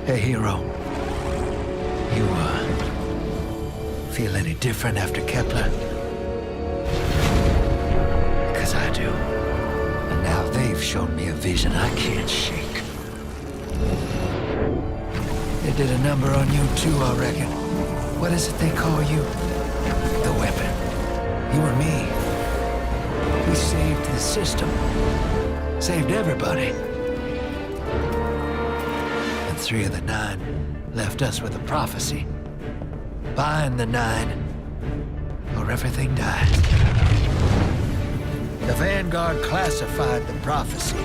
Hey, hero. You, feel any different after Kepler? Because I do. And now they've shown me a vision I can't shake. They did a number on you too, I reckon. What is it they call you? The weapon. You and me. We saved the system. Saved everybody. And 3 of the 9 left us with a prophecy. Bind the 9, or everything dies. The Vanguard classified the prophecy.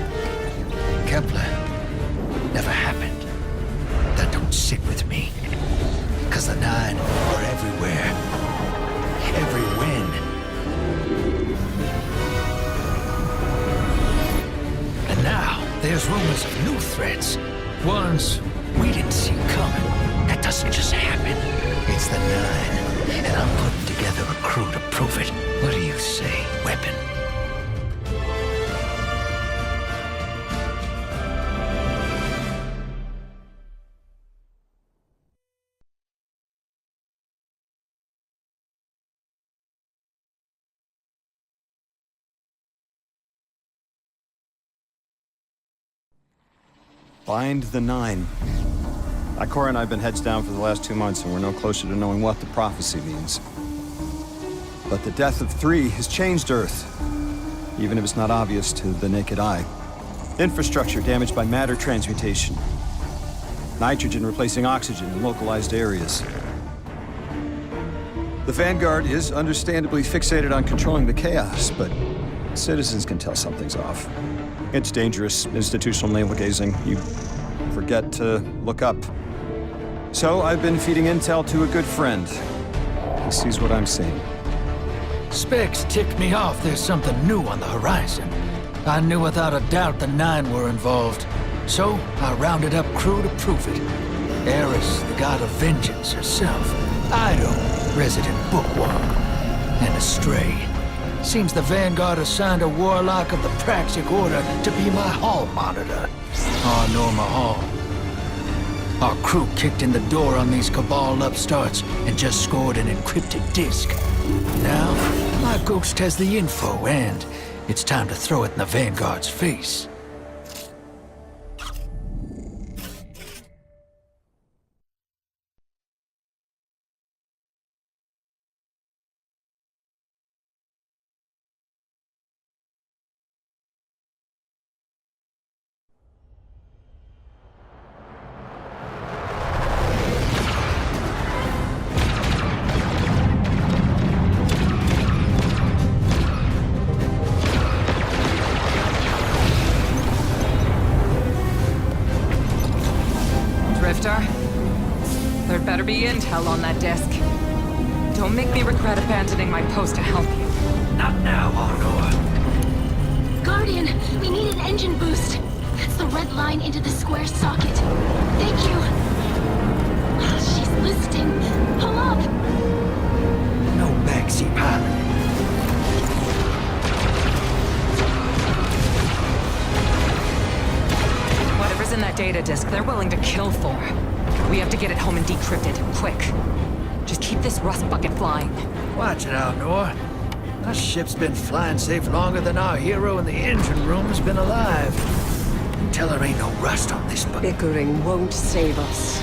Kepler never happened. That don't sit with me. 'Cause the 9 are everywhere. Every win. And now, there's rumors of new threats. Ones we didn't see coming. That doesn't just happen. It's the 9, and I'm putting together a crew to prove it. What do you say, weapon? Bind the 9. Ikora and I have been heads down for the last 2 months, and we're no closer to knowing what the prophecy means. But the death of 3 has changed Earth, even if it's not obvious to the naked eye. Infrastructure damaged by matter transmutation. Nitrogen replacing oxygen in localized areas. The Vanguard is understandably fixated on controlling the chaos, but citizens can tell something's off. It's dangerous, institutional navel-gazing. You forget to look up. So I've been feeding intel to a good friend. He sees what I'm seeing. Specs ticked me off there's something new on the horizon. I knew without a doubt the 9 were involved. So I rounded up crew to prove it. Eris, the god of vengeance herself. Ido, resident bookworm. And Astray. Seems the Vanguard assigned a warlock of the Praxic Order to be my hall monitor. Oh, Norma Hall. Our crew kicked in the door on these Cabal upstarts and just scored an encrypted disk. Now, my ghost has the info, and it's time to throw it in the Vanguard's face. There'd better be intel on that disk. Don't make me regret abandoning my post to help you. Not now, Honor. Guardian, we need an engine boost. That's the red line into the square socket. Thank you. She's listening. Pull up. No backseat pilot. Whatever's in that data disk, they're willing to kill for. We have to get it home and decrypt it, quick. Just keep this rust bucket flying. Watch it out, Nor. Our ship's been flying safe longer than our hero in the engine room's been alive. Tell her ain't no rust on this bucket. Bickering won't save us.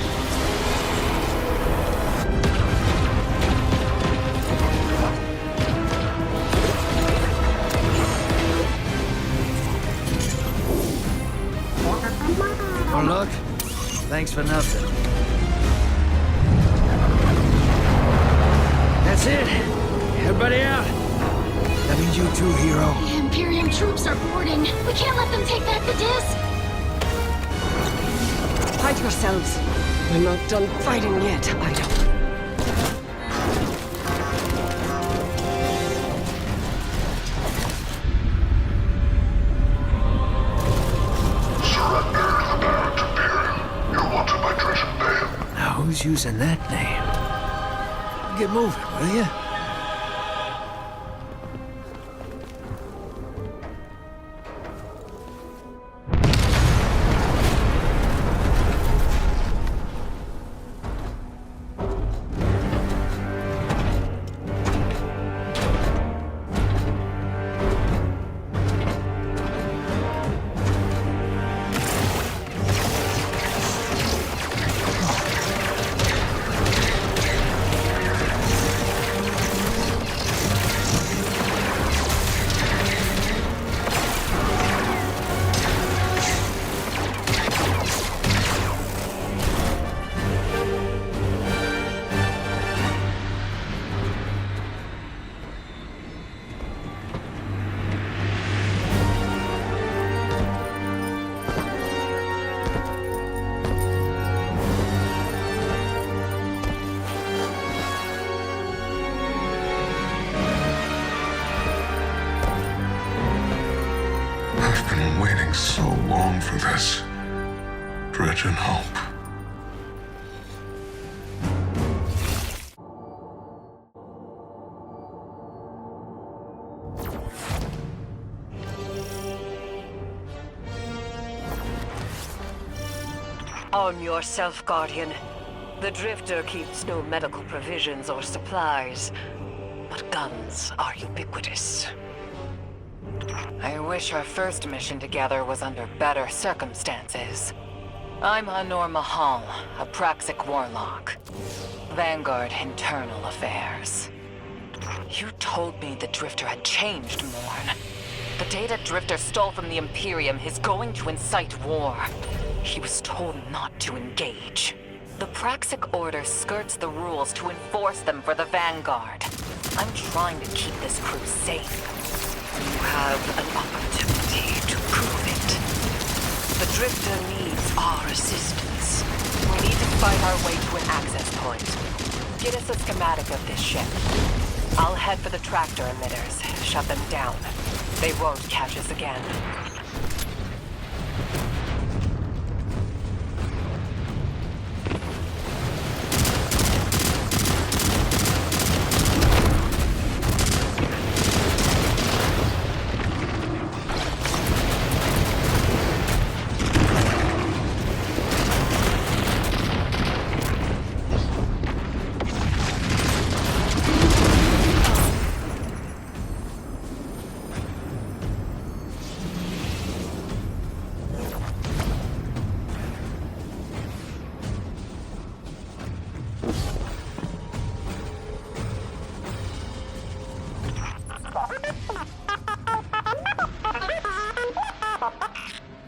Oh, look. Thanks for nothing. That's it. Everybody out. That means you too, hero. The Imperium troops are boarding. We can't let them take back the disc. Hide yourselves. We're not done fighting yet, Ido. Who's using that name? Get moving, will you? waiting so long for this. Dredge and hope. Arm yourself, Guardian. The Drifter keeps no medical provisions or supplies, but guns are ubiquitous. I wish our first mission together was under better circumstances. I'm Honor Mahal, a Praxic warlock. Vanguard Internal Affairs. You told me the Drifter had changed, Morn. The data Drifter stole from the Imperium is going to incite war. He was told not to engage. The Praxic Order skirts the rules to enforce them for the Vanguard. I'm trying to keep this crew safe. You have an opportunity to prove it. The Drifter needs our assistance. We need to fight our way to an access point. Get us a schematic of this ship. I'll head for the tractor emitters, shut them down. They won't catch us again.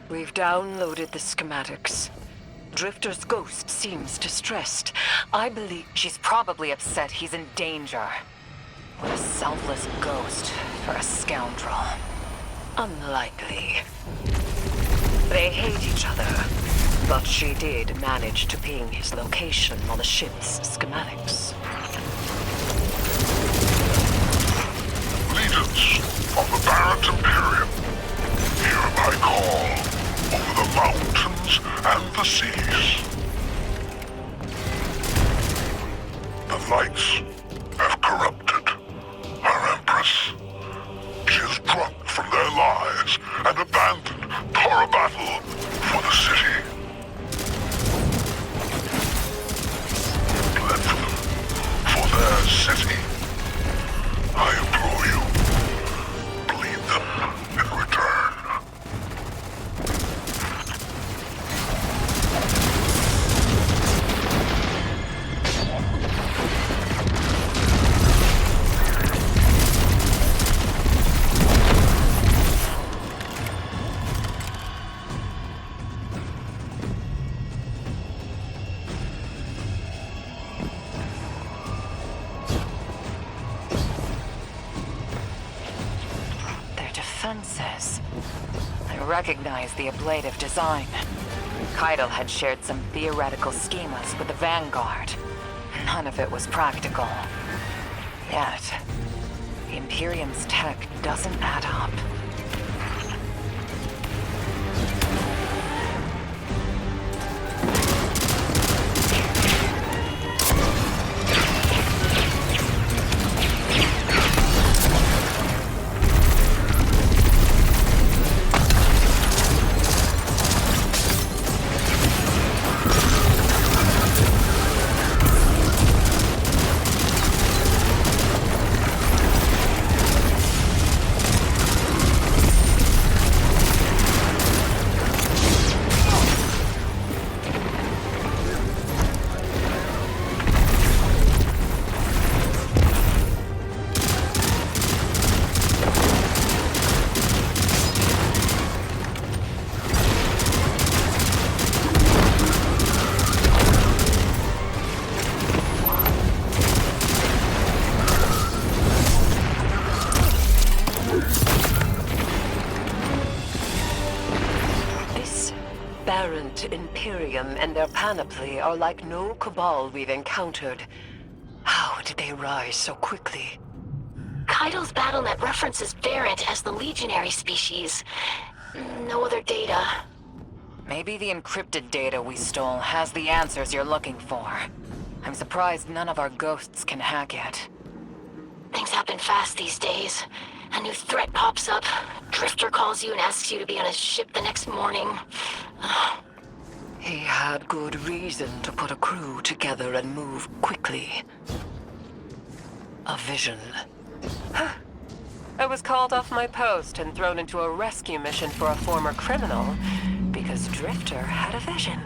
We've downloaded the schematics. Drifter's ghost seems distressed. I believe She's probably upset he's in danger. What a selfless ghost for a scoundrel. unlikely. They hate each other, but she did manage to ping his location on the ship's schematics. Leaders of the Barrett Imperium, hear my call over the mountains and the seas. The lights have corrupted our Empress. She is drunk from their lies and abandoned Tora battle for the city. Fled from them for their city. I implore you, bleed them in return. Defenses. I recognize the ablative design. Keitel had shared some theoretical schemas with the Vanguard. None of it was practical. Yet, the Imperium's tech doesn't add up. Imperium and their panoply are like no Cabal we've encountered. How did they rise so quickly? Keitel's BattleNet references Barrett as the legionary species. No other data. Maybe the encrypted data we stole has the answers you're looking for. I'm surprised none of our ghosts can hack it. Things happen fast these days. A new threat pops up. Drifter calls you and asks you to be on his ship the next morning. He had good reason to put a crew together and move quickly. A vision. I was called off my post and thrown into a rescue mission for a former criminal because Drifter had a vision.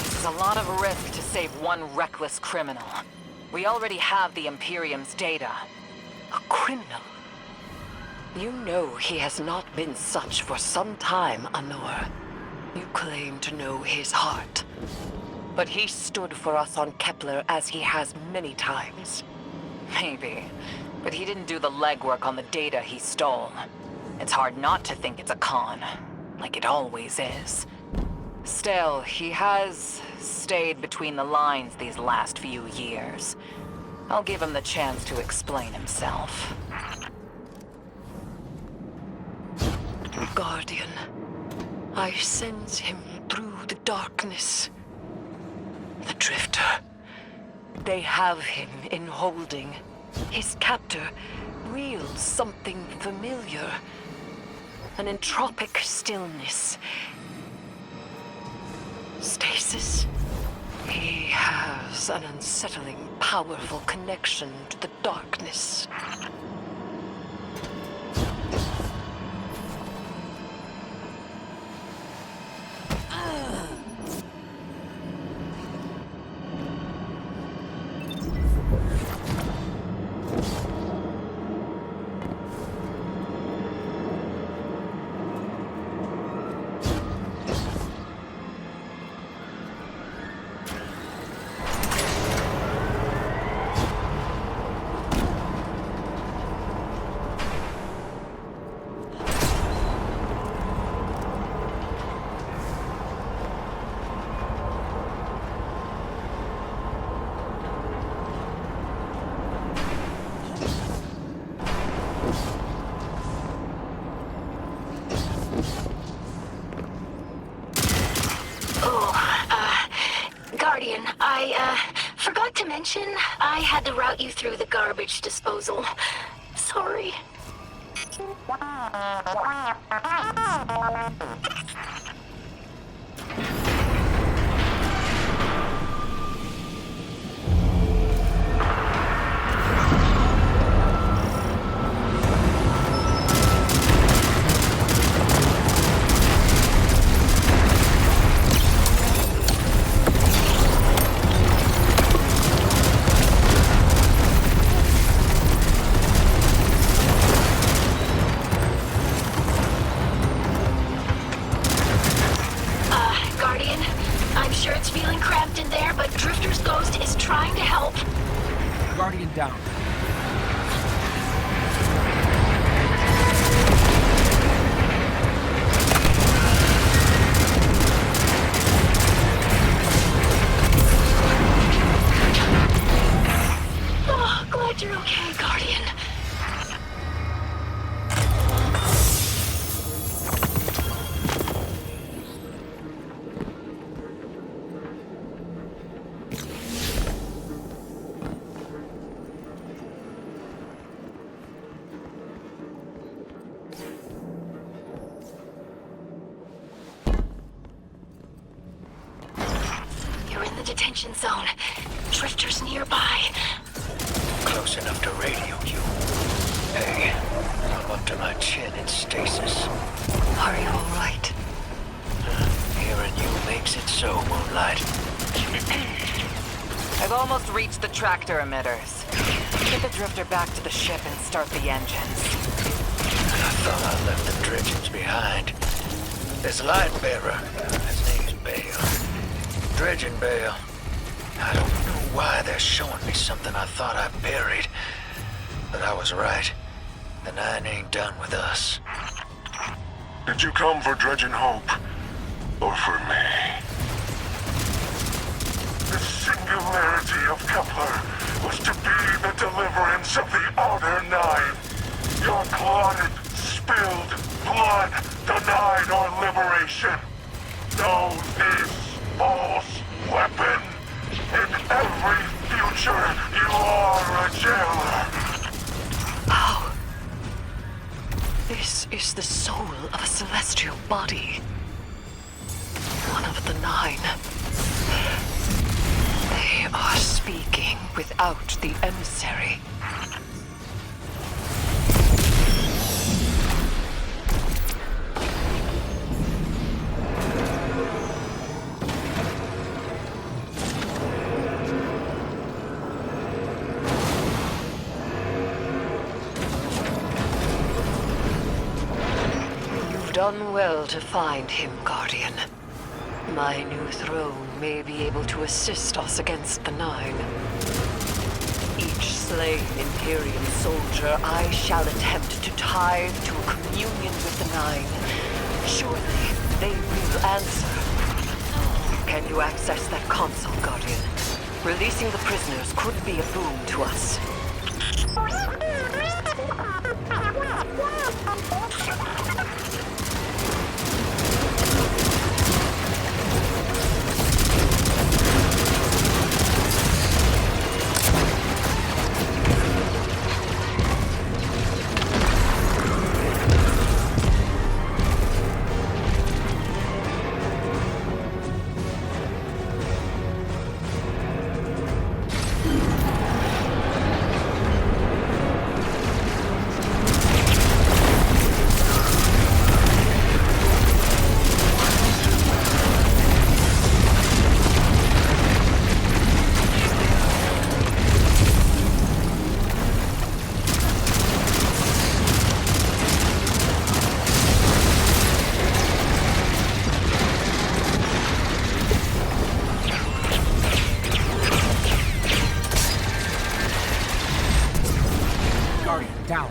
It's a lot of risk to save one reckless criminal. We already have the Imperium's data. A criminal? You know he has not been such for some time, Anor. You claim to know his heart. But he stood for us on Kepler as he has many times. Maybe. But he didn't do the legwork on the data he stole. It's hard not to think it's a con. Like it always is. Still, he has stayed between the lines these last few years. I'll give him the chance to explain himself. Guardian, I sense him through the darkness. The Drifter. They have him in holding. His captor wields something familiar. An entropic stillness. Stasis. He has an unsettling, powerful connection to the darkness. Guardian, I forgot to mention I had to route you through the garbage disposal. Sorry. Guardian, I'm sure it's feeling cramped in there, but Drifter's ghost is trying to help. Guardian down. Oh, glad you're okay, Guardian. You're in the detention zone. Drifter's nearby. Close enough to radio you. Hey, I'm up to my chin in stasis. Are you all right? Hearing you makes it so, Moonlight. I've almost reached the tractor emitters. Get the Drifter back to the ship and start the engines. I thought I left the dredgings behind. This light bearer, his name's Bale. Dredging Bale. I don't know why they're showing me something I thought I buried. But I was right. The Nine ain't done with us. Did you come for Dredging Hope? or for me? The singularity of Kepler was to be the deliverance of the Outer Nine. Your clotted, spilled blood denied our liberation. Know this false weapon. In every future, you are a jailer. How? This is the soul of a celestial body. One of the 9. They are speaking without the emissary. You've done well to find him, Guardian. My new throne may be able to assist us against the 9. Each slain Imperium soldier I shall attempt to tithe to a communion with the 9. Surely they will answer. Can you access that console, Guardian? Releasing the prisoners could be a boon to us. Down.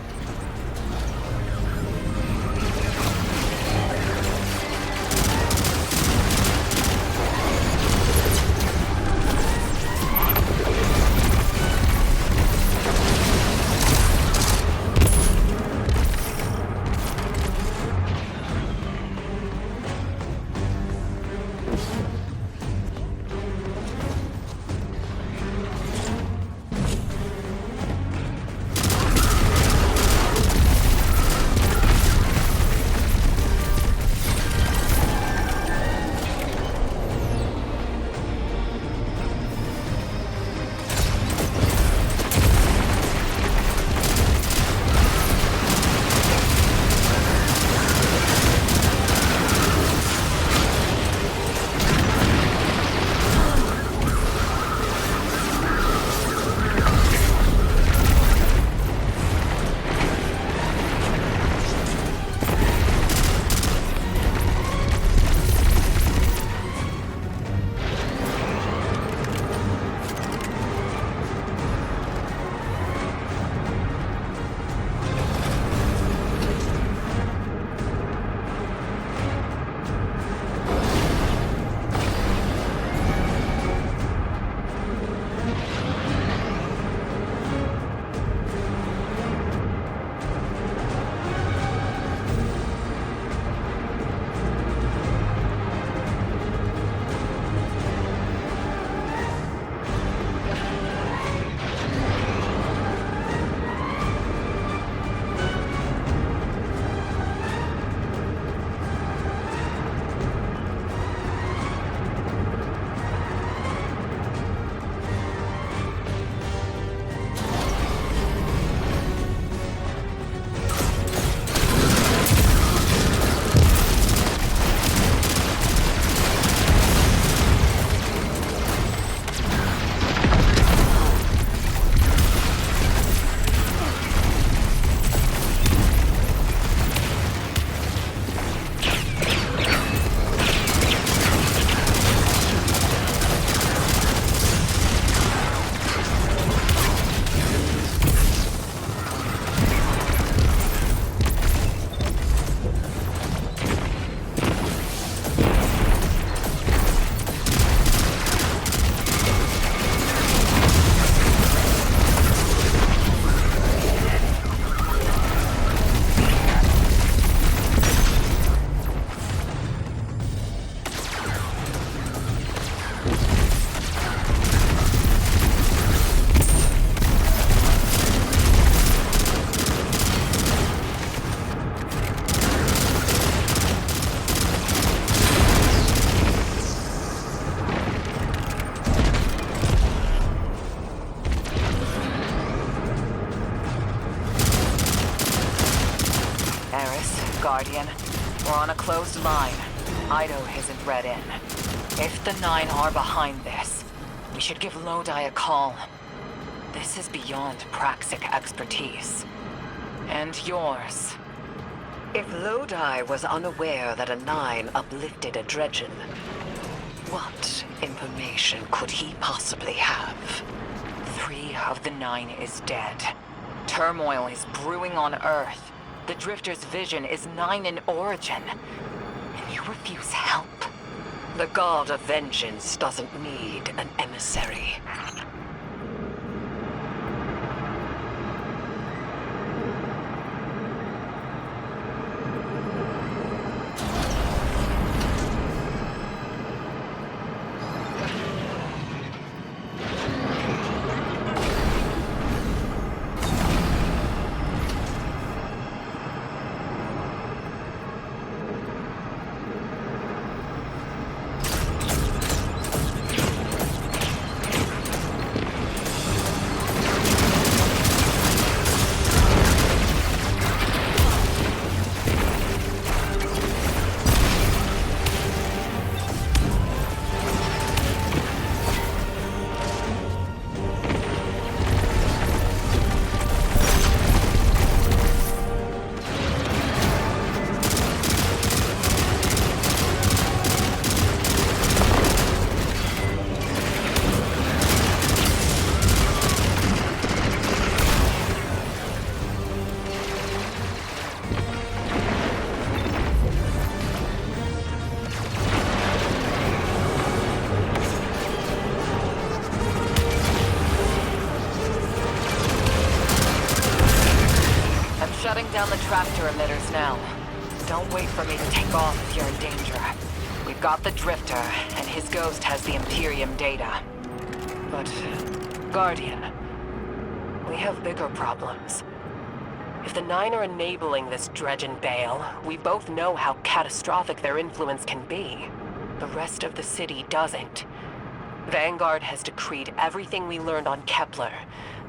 Guardian. We're on a closed line. Ido isn't read in. If the Nine are behind this, we should give Lodi a call. This is beyond Praxic expertise. And yours. If Lodi was unaware that a Nine uplifted a Dredgen, what information could he possibly have? 3 of the 9 is dead. Turmoil is brewing on Earth. The Drifter's vision is 9 in origin. And you refuse help? The God of Vengeance doesn't need an emissary. Shutting down the tractor emitters now. Don't wait for me to take off if you're in danger. We've got the Drifter, and his ghost has the Imperium data. But, Guardian, we have bigger problems. If the Nine are enabling this Dredgen Bale, we both know how catastrophic their influence can be. The rest of the city doesn't. Vanguard has decreed everything we learned on Kepler,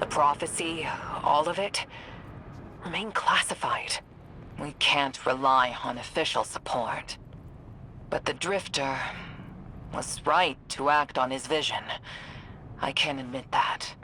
the prophecy, all of it, remain classified. We can't rely on official support. But the Drifter was right to act on his vision. I can admit that.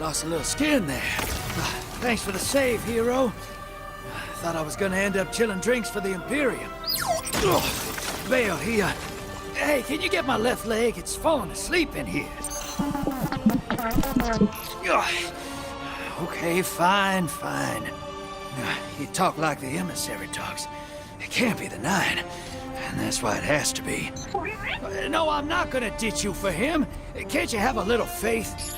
Lost a little skin there. Thanks for the save, hero. Thought I was gonna end up chilling drinks for the Imperium. Bale, hey, can you get my left leg? It's falling asleep in here. Okay, fine. You talk like the emissary talks. It can't be the 9, and that's why it has to be. No, I'm not gonna ditch you for him. Can't you have a little faith?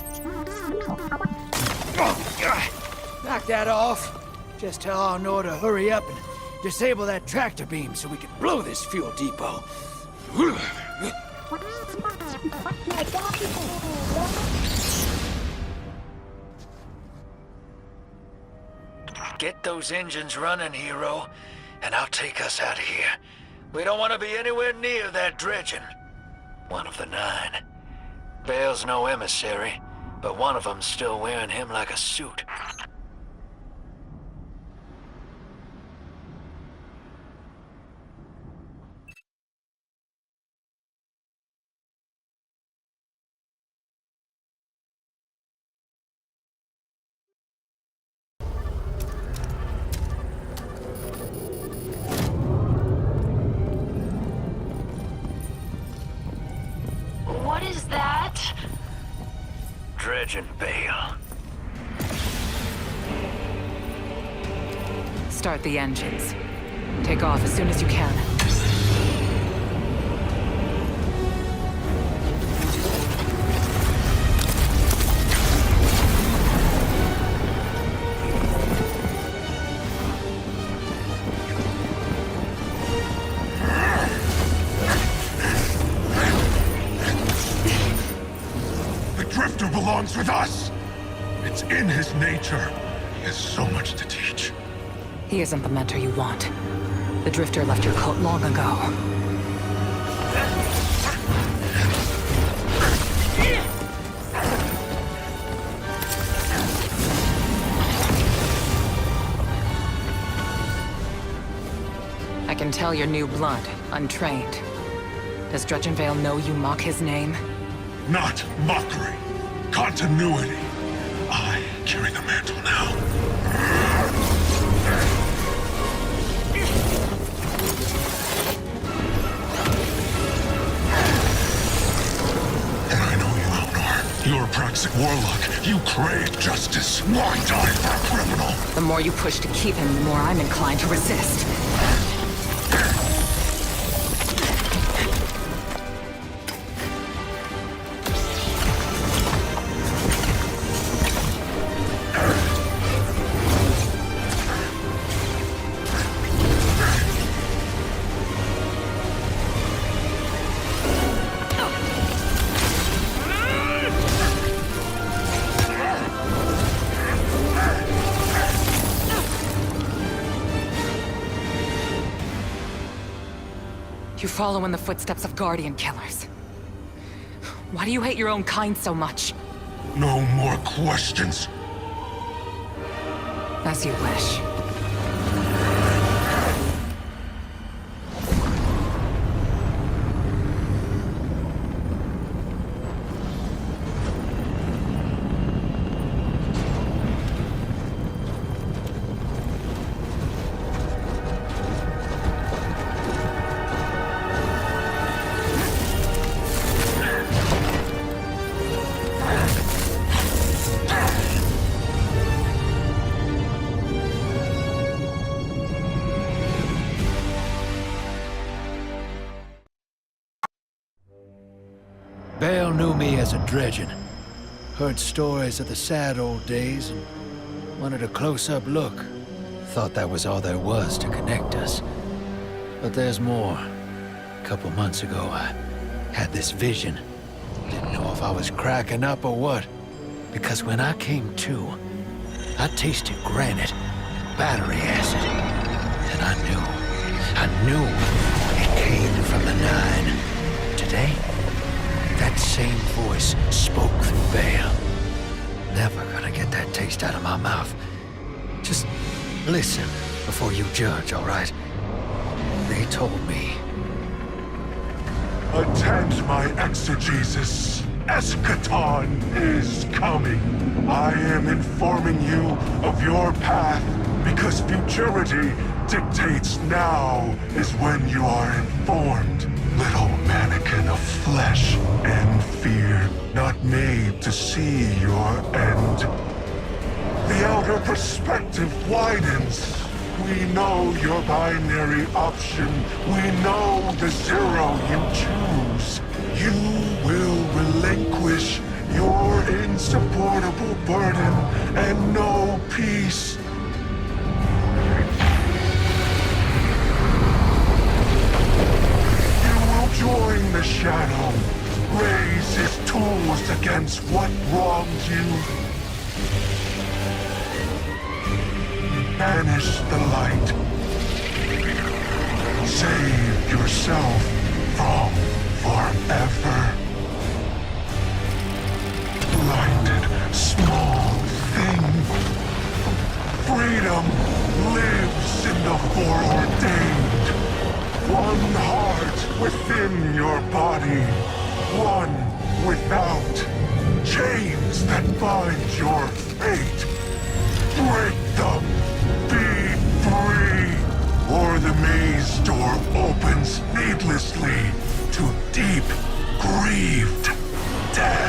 Knock that off. Just tell Arnor to hurry up and disable that tractor beam so we can blow this fuel depot. Get those engines running, hero, and I'll take us out of here. We don't want to be anywhere near that dredging. One of the 9. Bale's no emissary, but one of them's still wearing him like a suit. What is that? Dredging Bale. Start the engines. Take off as soon as you can. The Drifter belongs with us! It's in his nature. He has so much to teach. He isn't the mentor you want. The Drifter left your cult long ago. I can tell you're new blood, untrained. Does Dredgenvale know you mock his name? Not mockery. Continuity. I carry the mantle now. And I know you, Elnor. You're a Praxic warlock. You crave justice. Why die for a criminal? The more you push to keep him, the more I'm inclined to resist. You follow in the footsteps of Guardian killers. Why do you hate your own kind so much? No more questions. As you wish. Bale knew me as a dredgen. Heard stories of the sad old days and wanted a close-up look. Thought that was all there was to connect us. But there's more. A couple months ago, I had this vision. Didn't know if I was cracking up or what. Because when I came to, I tasted granite and battery acid. And I knew it came from the 9. Today, that same voice spoke through Bale. Never gonna get that taste out of my mouth. Just listen before you judge, all right? They told me. Attend my exegesis, eschaton is coming. I am informing you of your path because futurity dictates now is when you are informed. Little mannequin of flesh and fear, not made to see your end. The outer perspective widens. We know your binary option. We know the zero you choose. You will relinquish your insupportable burden and know peace. You will join the shadow, raise his tools against what wronged you. Banish the light. Save yourself from forever. Blinded, small thing. Freedom lives in the foreordained. One heart within your body. One without. Chains that bind your fate. Break them. Be free, or the maze door opens needlessly to deep, grieved death.